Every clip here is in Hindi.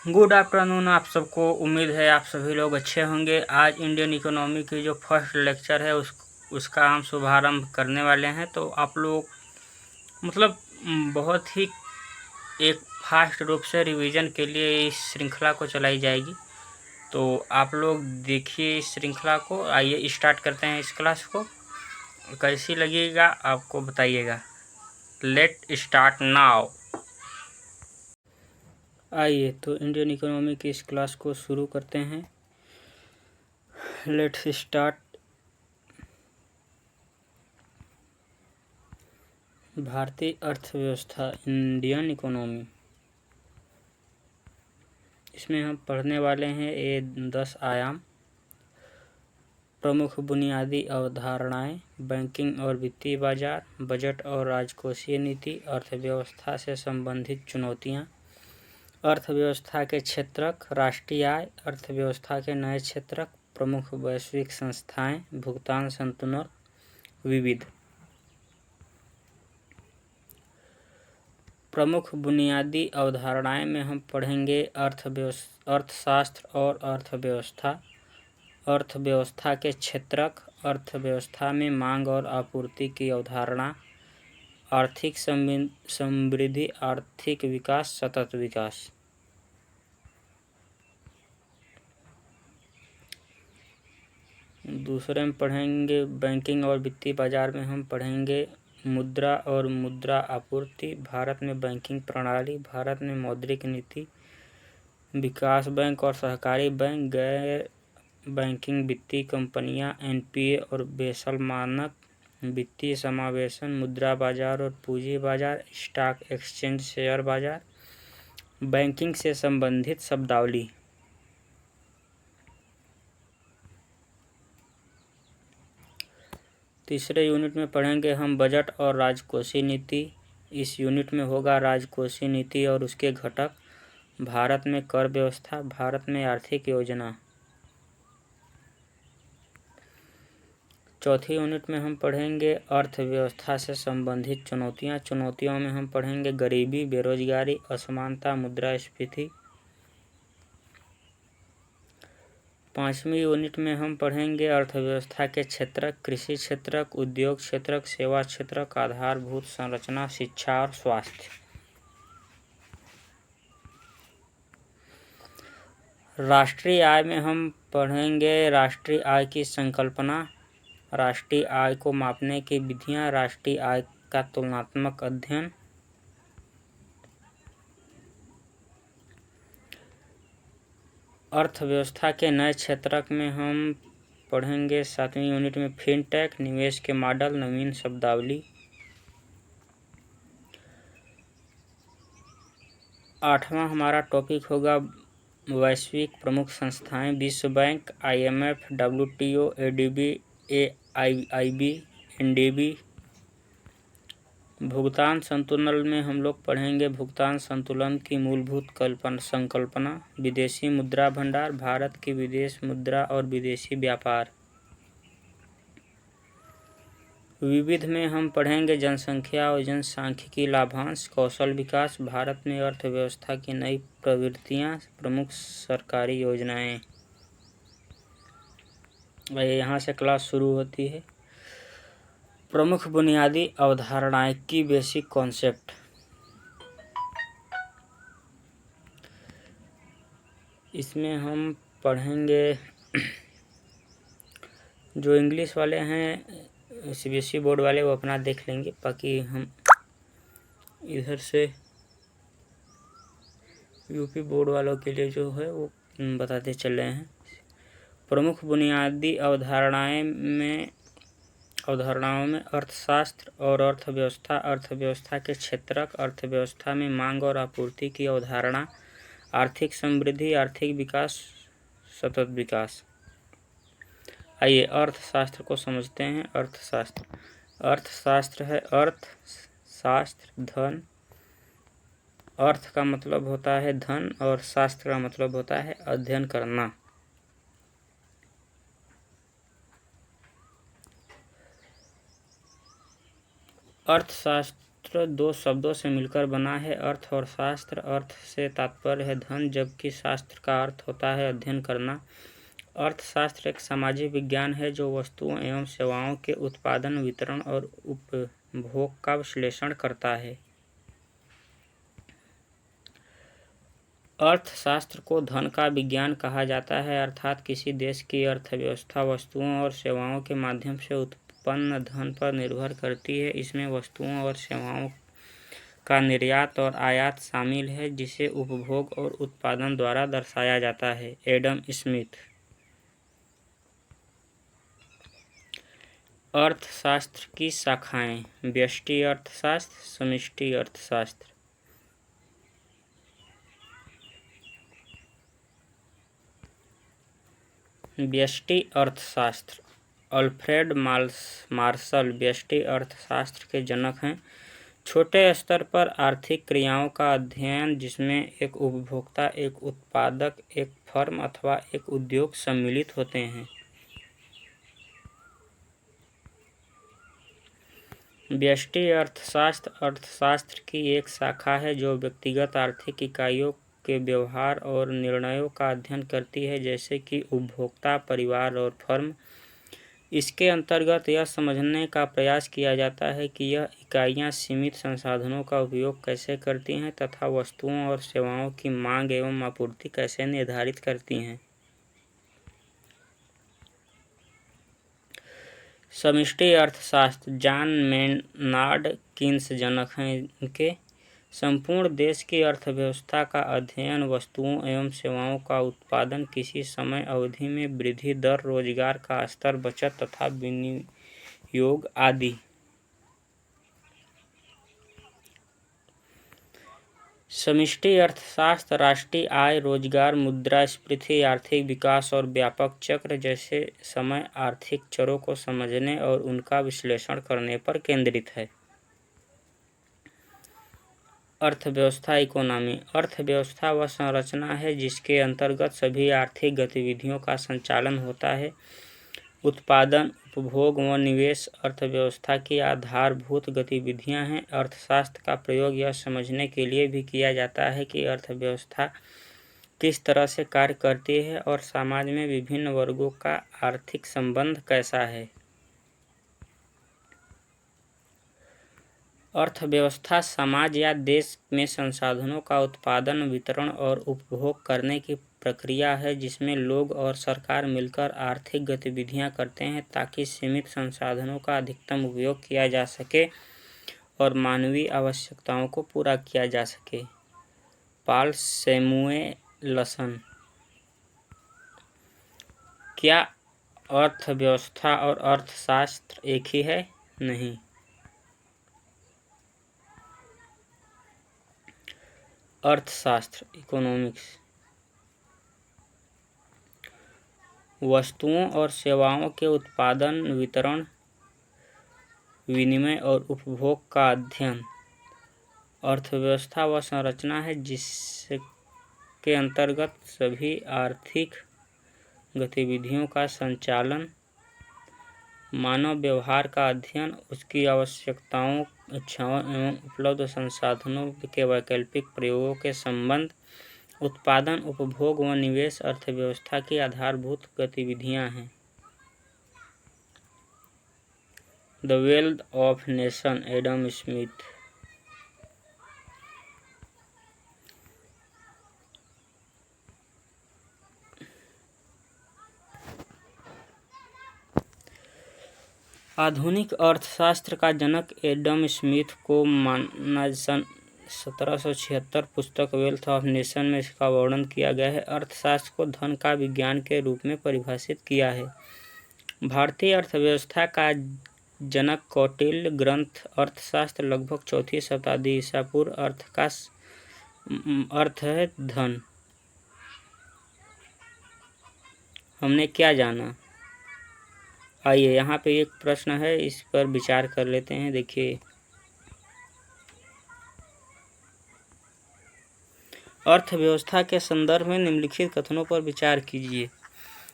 गुड आफ्टरनून आप सबको। उम्मीद है आप सभी लोग अच्छे होंगे। आज इंडियन इकोनॉमी की जो फर्स्ट लेक्चर है उसका हम शुभारंभ करने वाले हैं। तो आप लोग मतलब बहुत ही एक फास्ट रूप से रिवीजन के लिए इस श्रृंखला को चलाई जाएगी। तो आप लोग देखिए इस श्रृंखला को। आइए स्टार्ट करते हैं इस क्लास को। कैसी लगेगा आपको बताइएगा। Let start now. आइए तो इंडियन इकोनॉमी की इस क्लास को शुरू करते हैं। Let's start. भारतीय अर्थव्यवस्था, इंडियन इकोनॉमी, इसमें हम पढ़ने वाले हैं ये 10 आयाम। प्रमुख बुनियादी अवधारणाएं, बैंकिंग और वित्तीय बाजार, बजट और राजकोषीय नीति, अर्थव्यवस्था से संबंधित चुनौतियां, अर्थव्यवस्था के क्षेत्रक, राष्ट्रीय आय, अर्थव्यवस्था के नए क्षेत्रक, प्रमुख वैश्विक संस्थाएं, भुगतान संतुलन, विविध। प्रमुख बुनियादी अवधारणाएं में हम पढ़ेंगे अर्थशास्त्र और अर्थव्यवस्था, अर्थव्यवस्था के क्षेत्रक, अर्थव्यवस्था में मांग और आपूर्ति की अवधारणा, आर्थिक समृद्धि, आर्थिक विकास, सतत विकास। दूसरे में पढ़ेंगे बैंकिंग और वित्तीय बाजार में हम पढ़ेंगे मुद्रा और मुद्रा आपूर्ति, भारत में बैंकिंग प्रणाली, भारत में मौद्रिक नीति, विकास बैंक और सहकारी बैंक, गैर बैंकिंग वित्तीय कंपनियां, एनपीए और बेसल मानक, वित्तीय समावेशन, मुद्रा बाजार और पूंजी बाजार, स्टॉक एक्सचेंज, शेयर बाजार, बैंकिंग से संबंधित शब्दावली। तीसरे यूनिट में पढ़ेंगे हम बजट और राजकोषीय नीति। इस यूनिट में होगा राजकोषीय नीति और उसके घटक, भारत में कर व्यवस्था, भारत में आर्थिक योजना। चौथी यूनिट में हम पढ़ेंगे अर्थव्यवस्था से संबंधित चुनौतियां। चुनौतियों में हम पढ़ेंगे गरीबी, बेरोजगारी, असमानता, मुद्रास्फीति। पांचवी यूनिट में हम पढ़ेंगे अर्थव्यवस्था के क्षेत्रक, कृषि क्षेत्रक, उद्योग क्षेत्रक, सेवा क्षेत्रक, आधारभूत संरचना, शिक्षा और स्वास्थ्य। राष्ट्रीय आय में हम पढ़ेंगे राष्ट्रीय आय की संकल्पना, राष्ट्रीय आय को मापने की विधियां, राष्ट्रीय आय का तुलनात्मक अध्ययन। अर्थव्यवस्था के नए क्षेत्रक में हम पढ़ेंगे 7वीं यूनिट में फिनटेक, निवेश के मॉडल, नवीन शब्दावली। 8वां हमारा टॉपिक होगा वैश्विक प्रमुख संस्थाएं, विश्व bank, IMF, WTO, ADB, AIIB, NDB. भुगतान संतुलन में हम लोग पढ़ेंगे भुगतान संतुलन की मूलभूत संकल्पना, विदेशी मुद्रा भंडार, भारत की विदेश मुद्रा और विदेशी व्यापार। विविध में हम पढ़ेंगे जनसंख्या और जनसांख्यिकी, लाभांश, कौशल विकास, भारत में अर्थव्यवस्था की नई प्रवृत्तियां, प्रमुख सरकारी योजनाएं। यहाँ से क्लास शुरू होती है। प्रमुख बुनियादी अवधारणाएं की बेसिक कॉन्सेप्ट। इसमें हम पढ़ेंगे जो इंग्लिश वाले हैं सीबीएसई बोर्ड वाले वो अपना देख लेंगे, बाकी हम इधर से यूपी बोर्ड वालों के लिए जो है वो बताते चल रहे हैं। प्रमुख बुनियादी अवधारणाओं में अर्थशास्त्र और अर्थव्यवस्था, अर्थव्यवस्था के क्षेत्रक, अर्थव्यवस्था में मांग और आपूर्ति की अवधारणा, आर्थिक समृद्धि, आर्थिक विकास, सतत विकास। आइए अर्थशास्त्र को समझते हैं। अर्थशास्त्र है अर्थशास्त्र, धन। अर्थ का मतलब होता है धन और शास्त्र का मतलब होता है अध्ययन करना। अर्थशास्त्र अर्थशास्त्र दो शब्दों से मिलकर बना है, अर्थ और शास्त्र। अर्थ से तात्पर्य है धन, जबकि शास्त्र का अर्थ होता है अध्ययन करना। अर्थशास्त्र एक सामाजिक विज्ञान है जो वस्तुओं एवं सेवाओं के उत्पादन, वितरण और उपभोग का विश्लेषण करता है। अर्थशास्त्र को धन का विज्ञान कहा जाता है, अर्थात किसी देश की अर्थव्यवस्था वस्तुओं और सेवाओं के माध्यम से उत्पन्न धन पर निर्भर करती है। इसमें वस्तुओं और सेवाओं का निर्यात और आयात शामिल है, जिसे उपभोग और उत्पादन द्वारा दर्शाया जाता है। Adam Smith. अर्थशास्त्र की शाखाएं: व्यष्टि अर्थशास्त्र, समष्टि अर्थशास्त्र। व्यष्टि अर्थशास्त्र: अल्फ्रेड मार्शल व्यष्टि अर्थशास्त्र के जनक हैं। छोटे स्तर पर आर्थिक क्रियाओं का अध्ययन, जिसमें एक उपभोक्ता, एक उत्पादक, एक फर्म अथवा एक उद्योग सम्मिलित होते हैं। व्यष्टि अर्थशास्त्र अर्थशास्त्र की एक शाखा है जो व्यक्तिगत आर्थिक इकाइयों के व्यवहार और निर्णयों का अध्ययन करती है, जैसे कि उपभोक्ता, परिवार और फर्म। इसके अंतर्गत यह समझने का प्रयास किया जाता है कि यह इकाइयां सीमित संसाधनों का उपयोग कैसे करती हैं तथा वस्तुओं और सेवाओं की मांग एवं आपूर्ति कैसे निर्धारित करती हैं। समष्टि अर्थशास्त्र: जॉन मेनार्ड कीन्स जनक हैं इनके। संपूर्ण देश की अर्थव्यवस्था का अध्ययन, वस्तुओं एवं सेवाओं का उत्पादन, किसी समय अवधि में वृद्धि दर, रोजगार का स्तर, बचत तथा विनियोग आदि। समष्टि अर्थशास्त्र राष्ट्रीय आय, रोजगार, मुद्रास्फीति, आर्थिक विकास और व्यापक चक्र जैसे समय आर्थिक चरों को समझने और उनका विश्लेषण करने पर केंद्रित है। अर्थव्यवस्था इकोनॉमी: अर्थव्यवस्था वह संरचना है जिसके अंतर्गत सभी आर्थिक गतिविधियों का संचालन होता है। उत्पादन, उपभोग व निवेश अर्थव्यवस्था की आधारभूत गतिविधियां हैं। अर्थशास्त्र का प्रयोग यह समझने के लिए भी किया जाता है कि अर्थव्यवस्था किस तरह से कार्य करती है और समाज में विभिन्न वर्गों का आर्थिक संबंध कैसा है। अर्थव्यवस्था समाज या देश में संसाधनों का उत्पादन, वितरण और उपभोग करने की प्रक्रिया है, जिसमें लोग और सरकार मिलकर आर्थिक गतिविधियां करते हैं ताकि सीमित संसाधनों का अधिकतम उपयोग किया जा सके और मानवीय आवश्यकताओं को पूरा किया जा सके। पॉल सैमुएलसन। क्या अर्थव्यवस्था और अर्थशास्त्र एक ही है? नहीं। अर्थशास्त्र इकोनॉमिक्स वस्तुओं और सेवाओं के उत्पादन, वितरण, विनिमय और उपभोग का अध्ययन। अर्थव्यवस्था वह संरचना है जिसके अंतर्गत सभी आर्थिक गतिविधियों का संचालन, मानव व्यवहार का अध्ययन, उसकी आवश्यकताओं, इच्छाओं एवं उपलब्ध संसाधनों के वैकल्पिक प्रयोगों के संबंध, उत्पादन, उपभोग व निवेश अर्थव्यवस्था की आधारभूत गतिविधियां हैं। The wealth of nation, Adam Smith. आधुनिक अर्थशास्त्र का जनक एडम स्मिथ को माना सन 1776 पुस्तक वेल्थ ऑफ नेशन में इसका वर्णन किया गया है। अर्थशास्त्र को धन का विज्ञान के रूप में परिभाषित किया है। भारतीय अर्थव्यवस्था का जनक कौटिल्य ग्रंथ अर्थशास्त्र लगभग 4वीं शताब्दी ईसा पूर्व। अर्थ का अर्थ है धन। हमने क्या जाना? आइए यहाँ पे एक प्रश्न है, इस पर विचार कर लेते हैं। देखिए, अर्थव्यवस्था के संदर्भ में निम्नलिखित कथनों पर विचार कीजिए।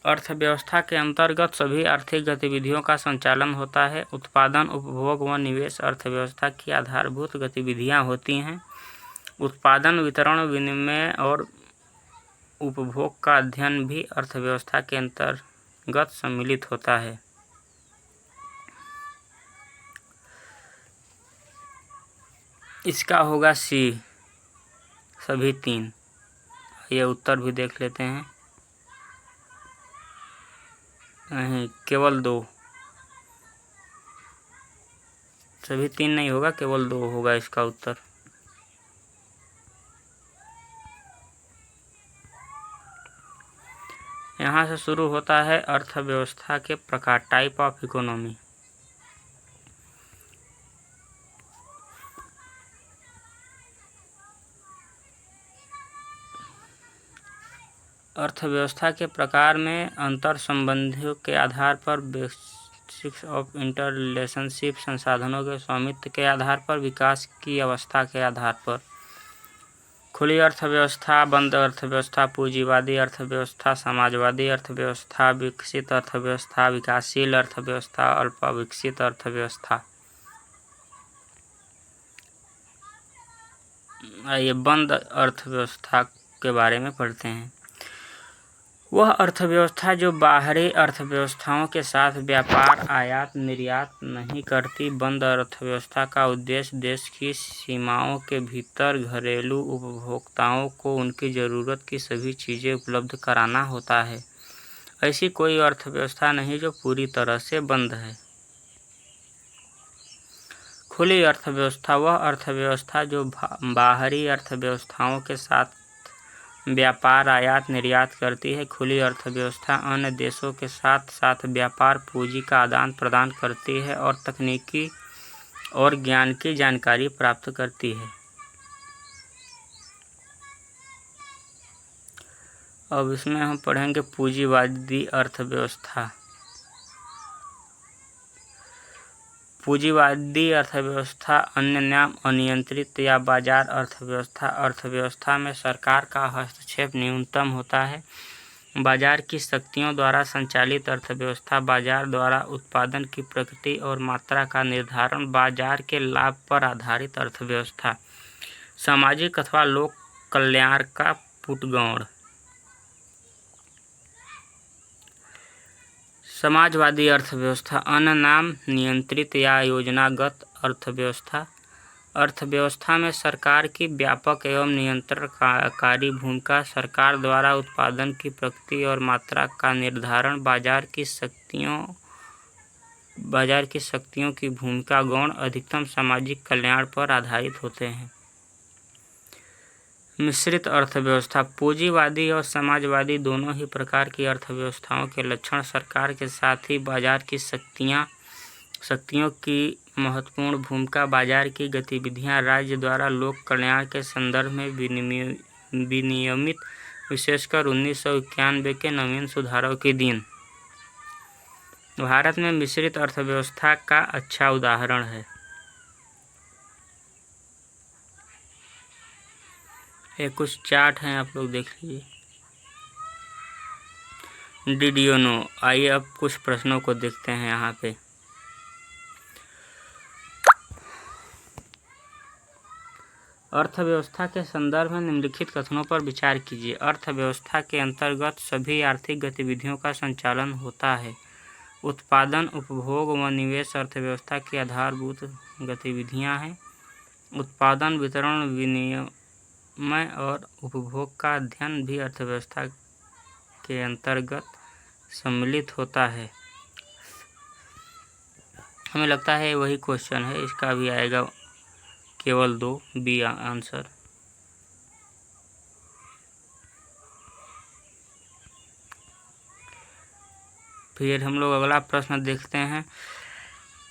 अर्थव्यवस्था के अंतर्गत सभी आर्थिक गतिविधियों का संचालन होता है। उत्पादन, उपभोग व निवेश अर्थव्यवस्था की आधारभूत गतिविधियां होती हैं। उत्पादन, वितरण, विनिमय और उपभोग का अध्ययन भी अर्थव्यवस्था के अंतर्गत सम्मिलित होता है। इसका होगा सी, सभी तीन। ये उत्तर भी देख लेते हैं। नहीं, केवल दो, सभी तीन नहीं होगा, केवल दो होगा इसका उत्तर। यहाँ से शुरू होता है अर्थव्यवस्था के प्रकार, टाइप ऑफ इकोनॉमी। अर्थव्यवस्था के प्रकार में अंतर संबंधियों के आधार पर, बेसिक्स ऑफ इंटर रिलेशनशिप, संसाधनों के स्वामित्व के आधार पर, विकास की अवस्था के आधार पर। खुली अर्थव्यवस्था, बंद अर्थव्यवस्था, पूंजीवादी अर्थव्यवस्था, समाजवादी अर्थव्यवस्था, विकसित अर्थव्यवस्था, विकासशील अर्थव्यवस्था, अल्पविकसित अर्थव्यवस्था। आइए बंद अर्थव्यवस्था के बारे में पढ़ते हैं। वह अर्थव्यवस्था जो बाहरी अर्थव्यवस्थाओं के साथ व्यापार, आयात निर्यात नहीं करती। बंद अर्थव्यवस्था का उद्देश्य देश की सीमाओं के भीतर घरेलू उपभोक्ताओं को उनकी ज़रूरत की सभी चीज़ें उपलब्ध कराना होता है। ऐसी कोई अर्थव्यवस्था नहीं जो पूरी तरह से बंद है। खुली अर्थव्यवस्था वह अर्थव्यवस्था जो बाहरी अर्थव्यवस्थाओं के साथ व्यापार, आयात निर्यात करती है। खुली अर्थव्यवस्था अन्य देशों के साथ साथ व्यापार, पूंजी का आदान प्रदान करती है और तकनीकी और ज्ञान की जानकारी प्राप्त करती है। अब इसमें हम पढ़ेंगे पूंजीवादी अर्थव्यवस्था। पूंजीवादी अर्थव्यवस्था, अन्य नाम अनियंत्रित या बाजार अर्थव्यवस्था। अर्थव्यवस्था में सरकार का हस्तक्षेप न्यूनतम होता है। बाजार की शक्तियों द्वारा संचालित अर्थव्यवस्था, बाजार द्वारा उत्पादन की प्रकृति और मात्रा का निर्धारण, बाजार के लाभ पर आधारित अर्थव्यवस्था। सामाजिक अथवा लोक कल्याण का पुटगौण। समाजवादी अर्थव्यवस्था, अन्य नाम नियंत्रित या योजनागत अर्थव्यवस्था। अर्थव्यवस्था में सरकार की व्यापक एवं नियंत्रणकारी भूमिका, सरकार द्वारा उत्पादन की प्रकृति और मात्रा का निर्धारण, बाजार की शक्तियों की भूमिका गौण, अधिकतम सामाजिक कल्याण पर आधारित होते हैं। मिश्रित अर्थव्यवस्था, पूंजीवादी और समाजवादी दोनों ही प्रकार की अर्थव्यवस्थाओं के लक्षण, सरकार के साथ ही बाजार की शक्तियों की महत्वपूर्ण भूमिका, बाजार की गतिविधियां राज्य द्वारा लोक कल्याण के संदर्भ में विनियमित, विशेषकर 1991 के नवीन सुधारों के दिन। भारत में मिश्रित अर्थव्यवस्था का अच्छा उदाहरण है। ये कुछ चार्ट हैं, आप लोग देख लीजिए। Did you know? आइए अब कुछ प्रश्नों को देखते हैं यहाँ पे। अर्थव्यवस्था के संदर्भ में निम्नलिखित कथनों पर विचार कीजिए। अर्थव्यवस्था के अंतर्गत सभी आर्थिक गतिविधियों का संचालन होता है। उत्पादन, उपभोग व निवेश अर्थव्यवस्था की आधारभूत गतिविधियां हैं। उत्पादन, वितरण, विनिमय और उपभोग का अध्ययन भी अर्थव्यवस्था के अंतर्गत सम्मिलित होता है। हमें लगता है वही क्वेश्चन है, इसका भी आएगा केवल 2, बी आंसर। फिर हम लोग अगला प्रश्न देखते हैं।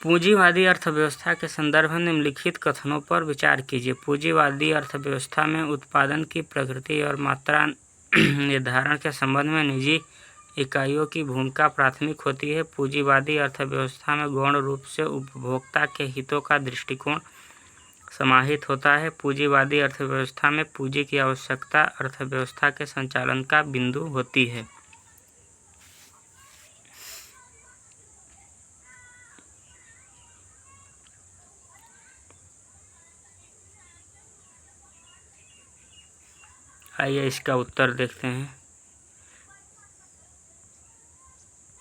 पूंजीवादी अर्थव्यवस्था के संदर्भ में निम्नलिखित कथनों पर विचार कीजिए। पूंजीवादी अर्थव्यवस्था में उत्पादन की प्रकृति और मात्रा निर्धारण के संबंध में निजी इकाइयों की भूमिका प्राथमिक होती है। पूंजीवादी अर्थव्यवस्था में गौण रूप से उपभोक्ता के हितों का दृष्टिकोण समाहित होता है। पूंजीवादी अर्थव्यवस्था में पूंजी की आवश्यकता अर्थव्यवस्था के संचालन का बिंदु होती है। आइए इसका उत्तर देखते हैं।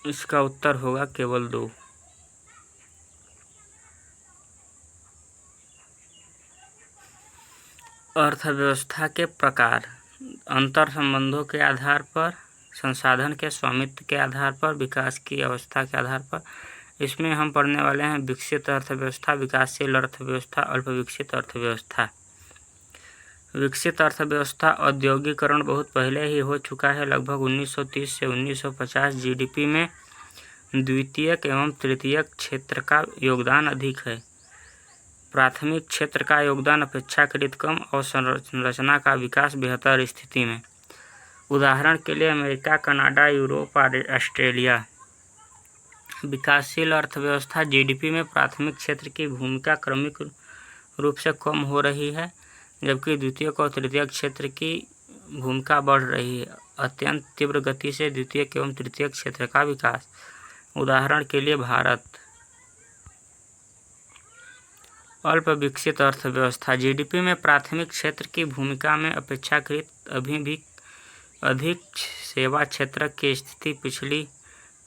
इसका उत्तर होगा केवल 2। अर्थव्यवस्था के प्रकार, अंतर संबंधों के आधार पर, संसाधन के स्वामित्व के आधार पर, विकास की अवस्था के आधार पर। इसमें हम पढ़ने वाले हैं विकसित अर्थव्यवस्था, विकासशील अर्थव्यवस्था, अल्प विकसित अर्थव्यवस्था। विकसित अर्थव्यवस्था औद्योगिकरण बहुत पहले ही हो चुका है। लगभग 1930 से 1950 जीडीपी में द्वितीयक एवं तृतीयक क्षेत्र का योगदान अधिक है। प्राथमिक क्षेत्र का योगदान अपेक्षाकृत कम और संरचना का विकास बेहतर स्थिति में। उदाहरण के लिए अमेरिका, कनाडा, यूरोप, ऑस्ट्रेलिया। विकासशील अर्थव्यवस्था जीडीपी में प्राथमिक क्षेत्र की भूमिका क्रमिक रूप से कम हो रही है, जबकि द्वितीयक और तृतीयक क्षेत्र की भूमिका बढ़ रही है। अत्यंत तीव्र गति से द्वितीयक एवं तृतीयक क्षेत्र का विकास। उदाहरण के लिए भारत। अल्प विकसित अर्थव्यवस्था जीडीपी में प्राथमिक क्षेत्र की भूमिका में अपेक्षाकृत अभी भी अधिक सेवा क्षेत्र की स्थिति पिछड़ी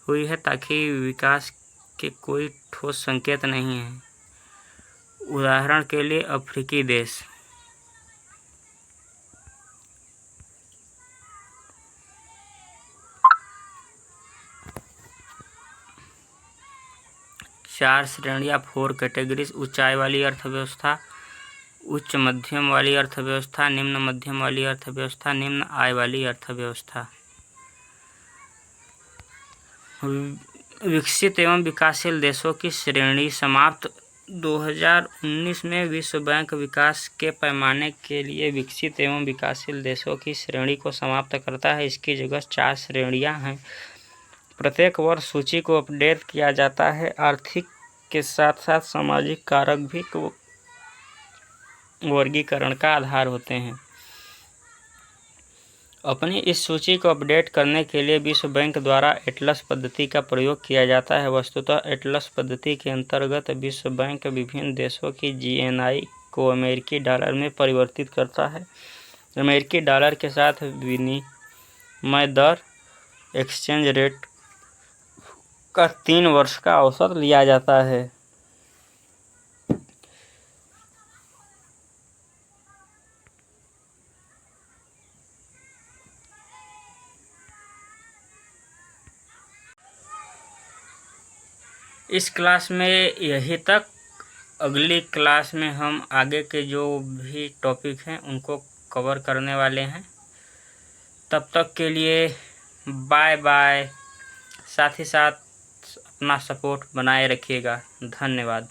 हुई है, ताकि विकास के कोई ठोस संकेत नहीं है। उदाहरण के लिए अफ्रीकी देश। चार श्रेणियाँ, 4 कैटेगरीज। ऊंचाई वाली अर्थव्यवस्था, उच्च मध्यम वाली अर्थव्यवस्था, निम्न मध्यम वाली अर्थव्यवस्था, निम्न आय वाली अर्थव्यवस्था। विकसित एवं विकासशील देशों की श्रेणी समाप्त। 2019 में विश्व बैंक विकास के पैमाने के लिए विकसित एवं विकासशील देशों की श्रेणी को समाप्त करता है। इसकी जगह 4 श्रेणियां हैं। प्रत्येक वर्ष सूची को अपडेट किया जाता है। आर्थिक के साथ साथ सामाजिक कारक भी वर्गीकरण का आधार होते हैं। अपनी इस सूची को अपडेट करने के लिए विश्व बैंक द्वारा एटलस पद्धति का प्रयोग किया जाता है। वस्तुतः एटलस पद्धति के अंतर्गत विश्व बैंक विभिन्न देशों की जीएनआई को अमेरिकी डॉलर में परिवर्तित करता है। अमेरिकी डॉलर के साथ विनिमय दर, एक्सचेंज रेट का 3 वर्ष का औसत लिया जाता है। इस क्लास में यही तक। अगली क्लास में हम आगे के जो भी टॉपिक हैं उनको कवर करने वाले हैं। तब तक के लिए बाय बाय। साथ ही साथ अपना सपोर्ट बनाए रखिएगा। धन्यवाद।